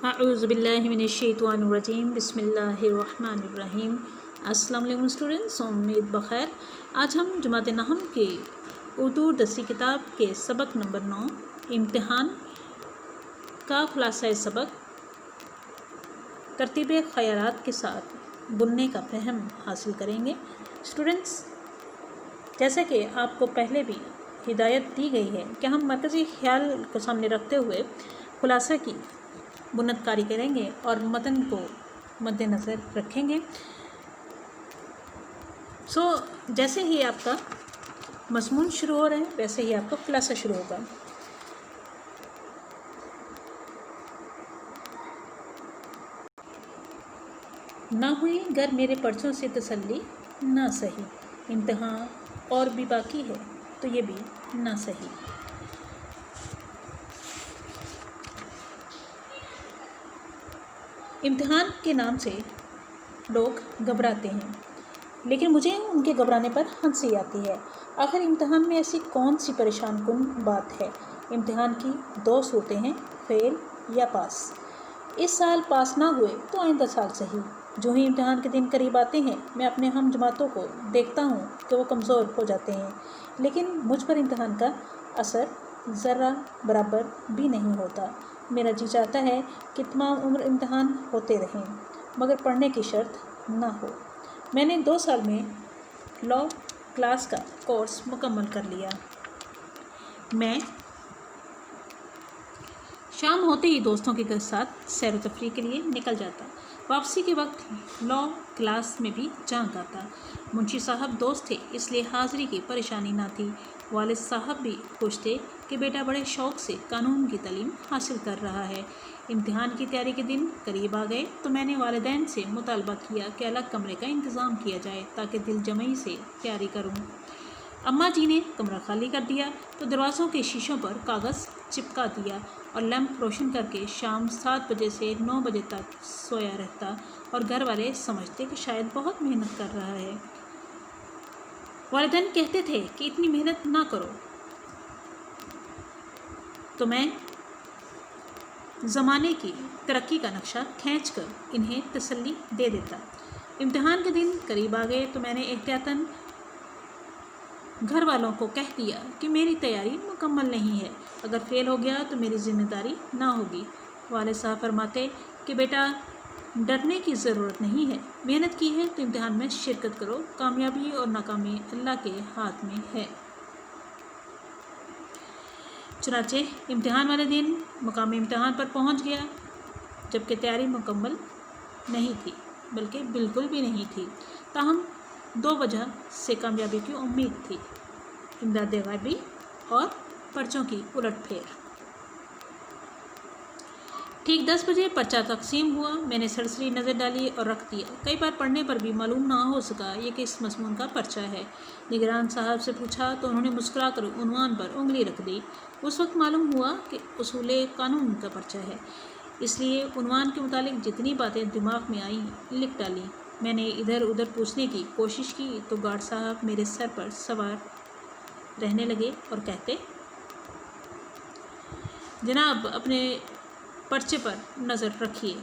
اعوذ باللہ من الشیطان الرجیم بسم اللہ الرحمن الرحیم۔ السلام علیکم اسٹوڈنٹس، امید بخیر۔ آج ہم جماعت نحم کے اردو 10ویں کتاب کے سبق نمبر 9 امتحان کا خلاصہ سبق ترتیب خیارات کے ساتھ بننے کا فہم حاصل کریں گے۔ اسٹوڈنٹس، جیسا کہ آپ کو پہلے بھی ہدایت دی گئی ہے کہ ہم مرکزی خیال کو سامنے رکھتے ہوئے خلاصہ کی بنت کاری کریں گے اور متن کو مد نظر رکھیں گے۔ جیسے ہی آپ کا مضمون شروع ہو رہا ہے ویسے ہی آپ کا خلاصہ شروع ہوگا۔ نہ ہوئی گر میرے پرچوں سے تسلی نہ سہی، امتحان اور بھی باقی ہے تو یہ بھی نہ سہی۔ امتحان کے نام سے لوگ گھبراتے ہیں، لیکن مجھے ان کے گھبرانے پر ہنسی آتی ہے۔ آخر امتحان میں ایسی کون سی پریشان کن بات ہے؟ امتحان کی دو صورتیں ہیں، فیل یا پاس۔ اس سال پاس نہ ہوئے تو آئندہ سال صحیح۔ جو ہی امتحان کے دن قریب آتے ہیں میں اپنے ہم جماعتوں کو دیکھتا ہوں کہ وہ کمزور ہو جاتے ہیں، لیکن مجھ پر امتحان کا اثر ذرہ برابر بھی نہیں ہوتا۔ میرا جی چاہتا ہے کہ تمام عمر امتحان ہوتے رہیں مگر پڑھنے کی شرط نہ ہو۔ میں نے 2 سال میں لاء کلاس کا کورس مکمل کر لیا۔ میں شام ہوتے ہی دوستوں کے ساتھ سیر و تفریح کے لیے نکل جاتا۔ واپسی کے وقت لاء کلاس میں بھی جھانک آتا۔ منشی صاحب دوست تھے اس لیے حاضری کی پریشانی نہ تھی۔ والد صاحب بھی خوش تھے کہ بیٹا بڑے شوق سے قانون کی تعلیم حاصل کر رہا ہے۔ امتحان کی تیاری کے دن قریب آ گئے تو میں نے والدین سے مطالبہ کیا کہ الگ کمرے کا انتظام کیا جائے تاکہ دل جمعی سے تیاری کروں۔ اماں جی نے کمرہ خالی کر دیا تو دروازوں کے شیشوں پر کاغذ چپکا دیا اور لیمپ روشن کر کے شام 7 بجے سے 9 بجے تک سویا رہتا اور گھر والے سمجھتے کہ شاید بہت محنت کر رہا ہے۔ والدین کہتے تھے کہ اتنی محنت نہ کرو، تو میں زمانے کی ترقی کا نقشہ کھینچ کر انہیں تسلی دے دیتا۔ امتحان کے دن قریب آ گئے تو میں نے احتیاطاً گھر والوں کو کہہ دیا کہ میری تیاری مکمل نہیں ہے، اگر فیل ہو گیا تو میری ذمہ داری نہ ہوگی۔ والد صاحب فرماتے کہ بیٹا ڈرنے کی ضرورت نہیں ہے، محنت کی ہے تو امتحان میں شرکت کرو، کامیابی اور ناکامی اللہ کے ہاتھ میں ہے۔ چنانچہ امتحان والے دن مقام امتحان پر پہنچ گیا، جبکہ تیاری مکمل نہیں تھی بلکہ بالکل بھی نہیں تھی، تاہم 2 وجہ سے کامیابی کی امید تھی: امداد غیبی اور پرچوں کی الٹ پھیر۔ ٹھیک 10 بجے پرچہ تقسیم ہوا۔ میں نے سرسری نظر ڈالی اور رکھ دیا۔ کئی بار پڑھنے پر بھی معلوم نہ ہو سکا یہ کس مضمون کا پرچہ ہے۔ نگران صاحب سے پوچھا تو انہوں نے مسکرا کر عنوان پر انگلی رکھ دی۔ اس وقت معلوم ہوا کہ اصول قانون کا پرچہ ہے، اس لیے عنوان کے متعلق جتنی باتیں دماغ میں آئیں لکھ ڈالیں۔ میں نے ادھر ادھر پوچھنے کی کوشش کی تو گارڈ صاحب میرے سر پر سوار رہنے لگے اور کہتے: جناب اپنے پرچے پر نظر رکھیے۔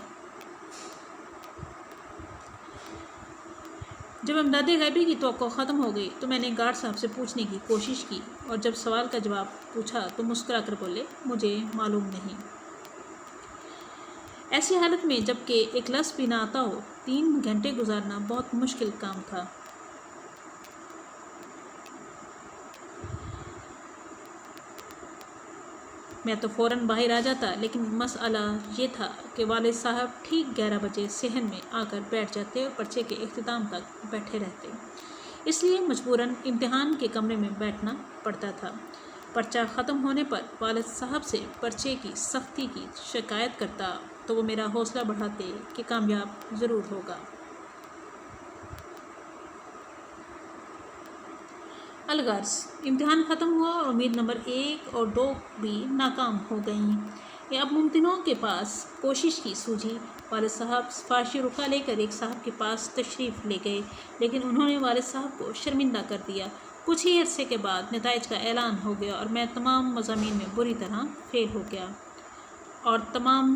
جب امداد غیبی کی توقع ختم ہو گئی تو میں نے گارڈ صاحب سے پوچھنے کی کوشش کی اور جب سوال کا جواب پوچھا تو مسکرا کر بولے: مجھے معلوم نہیں۔ ایسی حالت میں جب کہ ایک لفظ بھی نہ آتا ہو 3 گھنٹے گزارنا بہت مشکل کام تھا۔ میں تو فوراً باہر آ جاتا، لیکن مسئلہ یہ تھا کہ والد صاحب ٹھیک 11 بجے صحن میں آ کر بیٹھ جاتے اور پرچے کے اختتام تک بیٹھے رہتے، اس لیے مجبوراً امتحان کے کمرے میں بیٹھنا پڑتا تھا۔ پرچہ ختم ہونے پر والد صاحب سے پرچے کی سختی کی شکایت کرتا تو وہ میرا حوصلہ بڑھاتے کہ کامیاب ضرور ہوگا۔ الغرض امتحان ختم ہوا اور امید نمبر 1 اور 2 بھی ناکام ہو گئیں۔ یہ اب ممتحنوں کے پاس کوشش کی سوجھی۔ والد صاحب سفارشی رخا لے کر ایک صاحب کے پاس تشریف لے گئے، لیکن انہوں نے والد صاحب کو شرمندہ کر دیا۔ کچھ ہی عرصے کے بعد نتائج کا اعلان ہو گیا اور میں تمام مضامین میں بری طرح فیل ہو گیا اور تمام